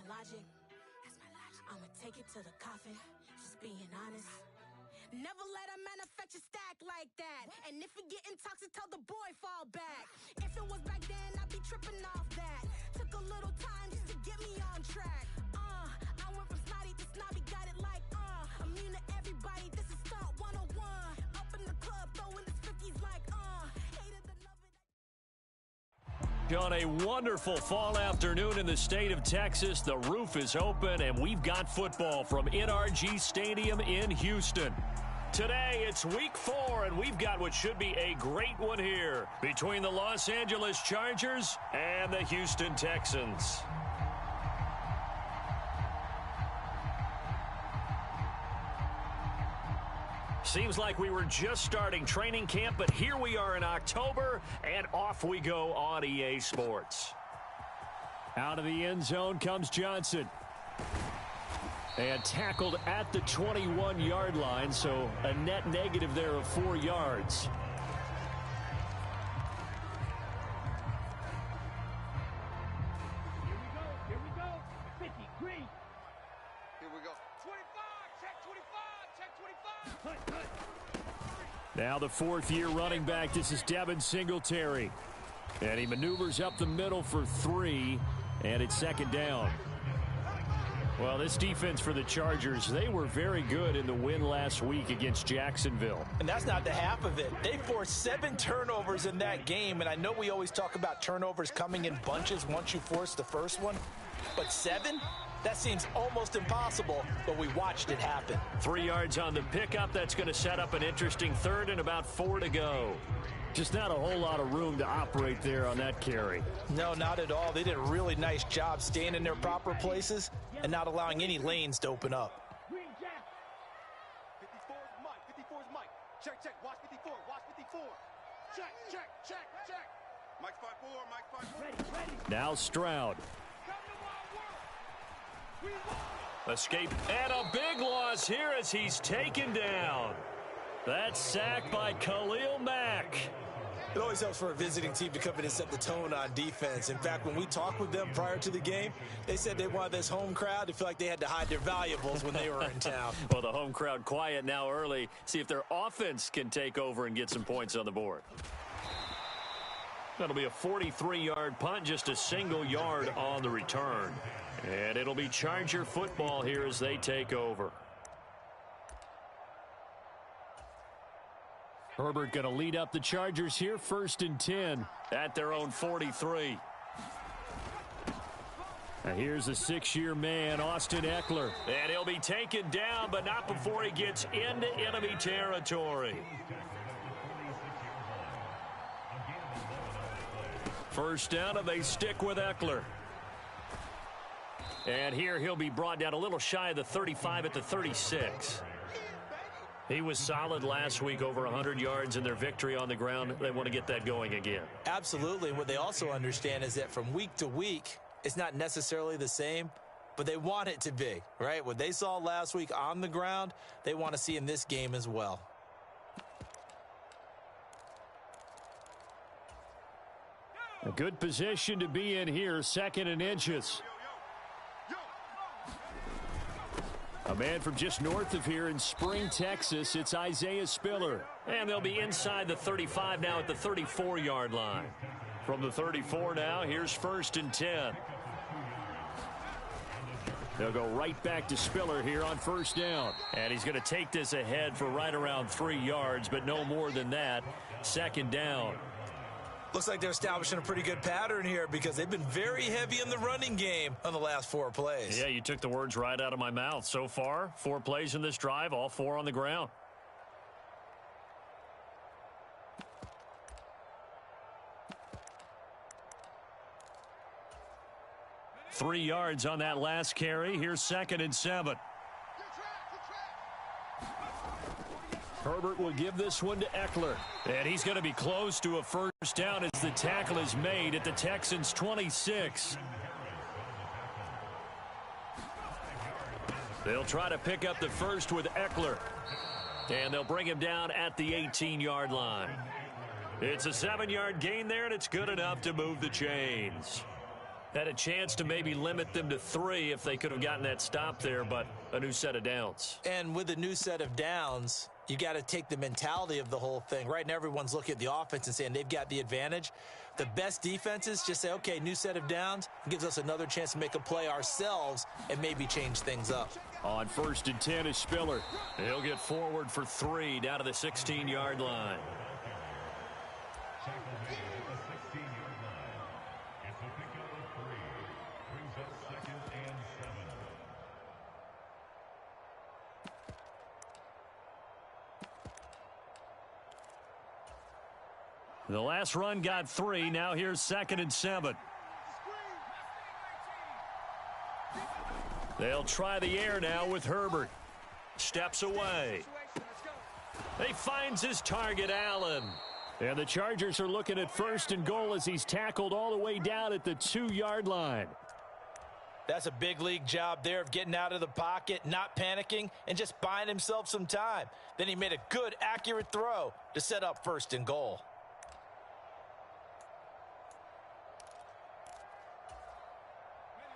logic. I'ma take it to the coffin, just being honest. Never let a manufacture stack like that. And if it getting toxic, tell the boy fall back. If it was back then, I'd be tripping off that. Took a little time just to get me on track. I went from snotty to snobby, got it like, immune to everybody, this is Stunt 101. Up in the club, throwing his 50s like, hated the love it. On a wonderful fall afternoon in the state of Texas, the roof is open, and we've got football from NRG Stadium in Houston. Today, it's week 4, and we've got what should be a great one here between the Los Angeles Chargers and the Houston Texans. Seems like we were just starting training camp, but here we are in October, and off we go on EA Sports. Out of the end zone comes Johnson. And tackled at the 21-yard line, so a net negative there of 4 yards. Here we go. 50, green. Here we go. 25, check 25. Now the fourth-year running back, this is Devin Singletary. And he maneuvers up the middle for 3, and it's second down. Well, this defense for the Chargers, they were very good in the win last week against Jacksonville. And that's not the half of it. They forced 7 turnovers in that game, and I know we always talk about turnovers coming in bunches once you force the first one, but 7? That seems almost impossible, but we watched it happen. 3 yards on the pickup. That's going to set up an interesting third and about 4 to go. Just not a whole lot of room to operate there on that carry. No, not at all. They did a really nice job staying in their proper places and not allowing any lanes to open up. Green jack. 54 is Mike. 54 is Mike. Check, check. Watch 54. Watch 54. Check, check, check, check. Mike's 5-4. Mike's 5-4. Ready. Now Stroud. Escape and a big loss here as he's taken down. That's sacked by Khalil Mack. It always helps for a visiting team to come in and set the tone on defense. In fact, when we talked with them prior to the game, they said they wanted this home crowd to feel like they had to hide their valuables when they were in town. Well, the home crowd quiet now early. See if their offense can take over and get some points on the board. That'll be a 43-yard punt, just a single yard on the return. And it'll be Charger football here as they take over. Herbert going to lead up the Chargers here, 1st and 10 at their own 43. Now here's a 6-year man, Austin Eckler. And he'll be taken down, but not before he gets into enemy territory. First down, and they stick with Eckler. And here he'll be brought down a little shy of the 35 at the 36. He was solid last week, over 100 yards in their victory on the ground. They want to get that going again. Absolutely. What they also understand is that from week to week, it's not necessarily the same, but they want it to be, right? What they saw last week on the ground, they want to see in this game as well. A good position to be in here, 2nd and inches. A man from just north of here in Spring, Texas, it's Isaiah Spiller. And they'll be inside the 35 now at the 34-yard line. From the 34 now, here's 1st and 10. They'll go right back to Spiller here on 1st down. And he's going to take this ahead for right around 3 yards, but no more than that. 2nd down. Looks like they're establishing a pretty good pattern here because they've been very heavy in the running game on the last 4 plays. Yeah, you took the words right out of my mouth. So far, 4 plays in this drive, all 4 on the ground. Three yards on that last carry. Here's 2nd and 7. Herbert will give this one to Eckler. And he's going to be close to a first down as the tackle is made at the Texans' 26. They'll try to pick up the first with Eckler. And they'll bring him down at the 18-yard line. It's a 7-yard gain there, and it's good enough to move the chains. Had a chance to maybe limit them to 3 if they could have gotten that stop there, but a new set of downs. And with a new set of downs, you got to take the mentality of the whole thing. Right now, everyone's looking at the offense and saying they've got the advantage. The best defenses just say, okay, new set of downs. It gives us another chance to make a play ourselves and maybe change things up. On 1st and 10 is Spiller. He'll get forward for 3 down to the 16-yard line. The last run got 3. Now here's 2nd and 7. They'll try the air now with Herbert. Steps away. He finds his target, Allen. And the Chargers are looking at 1st and goal as he's tackled all the way down at the 2-yard line. That's a big league job there of getting out of the pocket, not panicking, and just buying himself some time. Then he made a good, accurate throw to set up 1st and goal.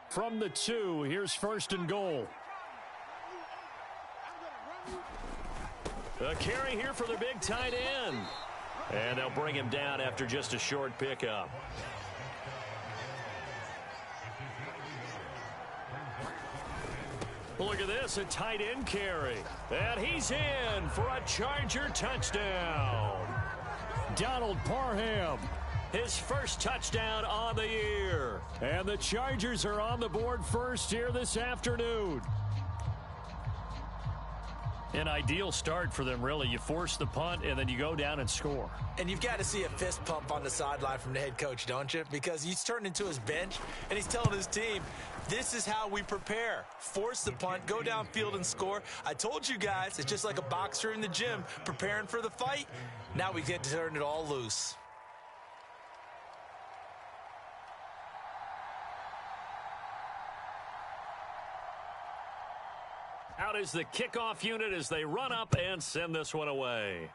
From the 2, here's 1st and goal. A carry here for the big tight end. And they'll bring him down after just a short pickup. Look at this, a tight end carry. And he's in for a Charger touchdown. Donald Parham. His first touchdown on the year. And the Chargers are on the board first here this afternoon. An ideal start for them, really. You force the punt, and then you go down and score. And you've got to see a fist pump on the sideline from the head coach, don't you? Because he's turned into his bench, and he's telling his team, this is how we prepare. Force the punt, go downfield and score. I told you guys, it's just like a boxer in the gym preparing for the fight. Now we get to turn it all loose. Out is the kickoff unit as they run up and send this one away.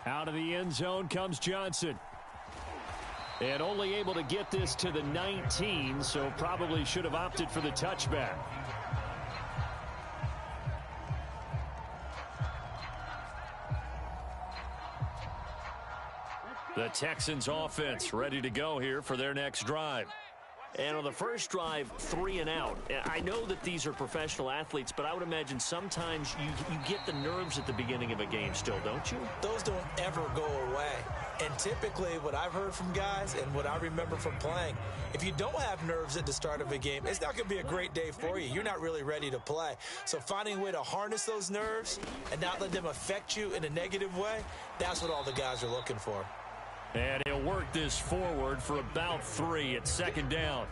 Out of the end zone comes Johnson. And only able to get this to the 19, so probably should have opted for the touchback. The Texans offense ready to go here for their next drive. And on the first drive, 3 and out. I know that these are professional athletes, but I would imagine sometimes you get the nerves at the beginning of a game still, don't you? Those don't ever go away. And typically what I've heard from guys and what I remember from playing, if you don't have nerves at the start of a game, it's not going to be a great day for you. You're not really ready to play. So finding a way to harness those nerves and not let them affect you in a negative way, that's what all the guys are looking for. And he'll work this forward for about 3 at 2nd down.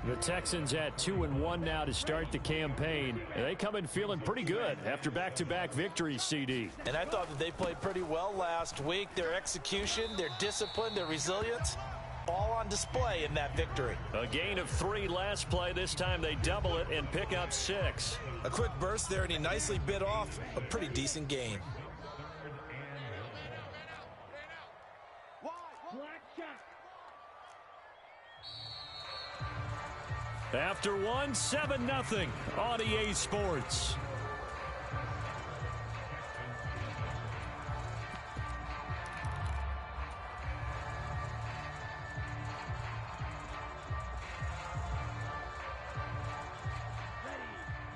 The Texans at 2-1 now to start the campaign. And they come in feeling pretty good after back-to-back victories, CD. And I thought that they played pretty well last week. Their execution, their discipline, their resilience, all on display in that victory. A gain of 3 last play. This time they double it and pick up 6. A quick burst there, and he nicely bit off a pretty decent gain. After 1, 7-0 on EA Sports.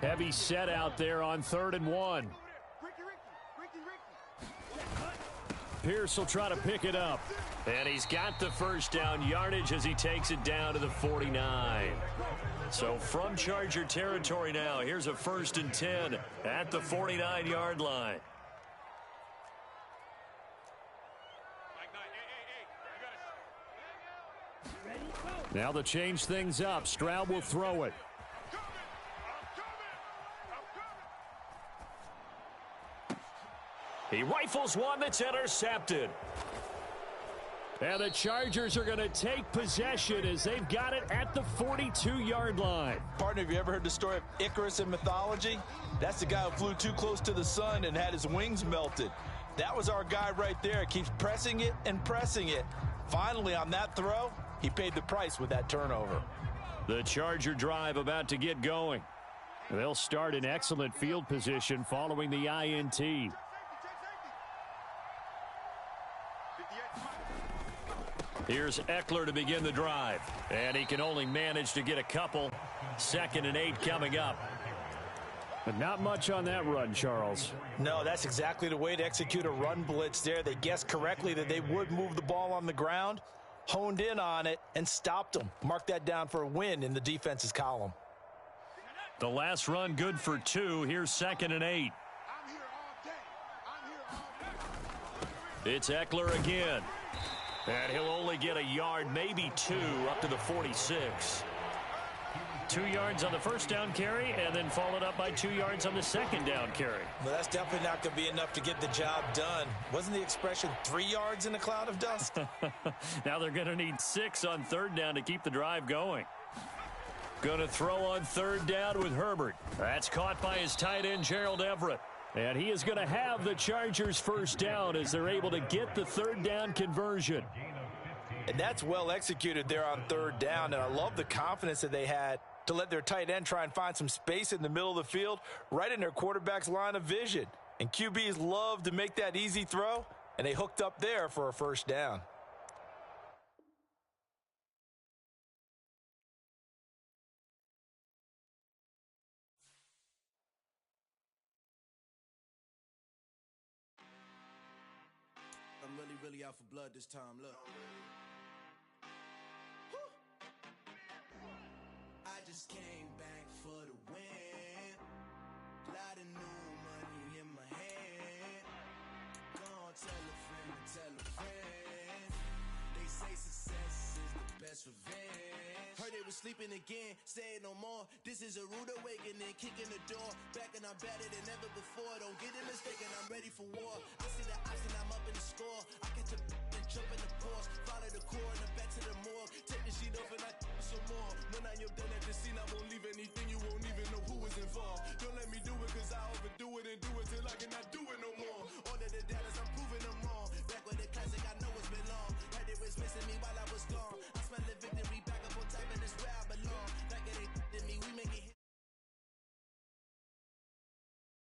Heavy set out there on 3rd and 1. Pierce will try to pick it up. And he's got the first down yardage as he takes it down to the 49. So from Charger territory now, here's a 1st and 10 at the 49-yard line. Now to change things up, Stroud will throw it. He rifles one that's intercepted. And the Chargers are going to take possession as they've got it at the 42-yard line. Partner, have you ever heard the story of Icarus in mythology? That's the guy who flew too close to the sun and had his wings melted. That was our guy right there. Keeps pressing it and pressing it. Finally, on that throw, he paid the price with that turnover. The Charger drive about to get going. They'll start in excellent field position following the INT. Here's Eckler to begin the drive. And he can only manage to get a couple. 2nd and 8 coming up. But not much on that run, Charles. No, that's exactly the way to execute a run blitz there. They guessed correctly that they would move the ball on the ground, honed in on it, and stopped them. Mark that down for a win in the defense's column. The last run good for 2. Here's 2nd and 8. It's Eckler again. And he'll only get a yard, maybe 2, up to the 46. 2 yards on the first down carry, and then followed up by 2 yards on the second down carry. Well, that's definitely not going to be enough to get the job done. Wasn't the expression 3 yards in a cloud of dust? Now they're going to need 6 on 3rd down to keep the drive going. Going to throw on 3rd down with Herbert. That's caught by his tight end, Gerald Everett. And he is going to have the Chargers' first down as they're able to get the 3rd down conversion. And that's well executed there on 3rd down. And I love the confidence that they had to let their tight end try and find some space in the middle of the field, right in their quarterback's line of vision. And QBs love to make that easy throw, and they hooked up there for a first down. I'm really out for blood this time. Look. I just came back for the win. Lot of new money in my hand. Gonna tell a friend to tell a friend. They say success is the best revenge. Heard they was sleeping again, say it no more. This is a rude awakening, kicking the door. Back and I'm better than ever before. Don't get it mistaken, I'm ready for war. I see the option, I'm up in the score. I catch a and jump in the course.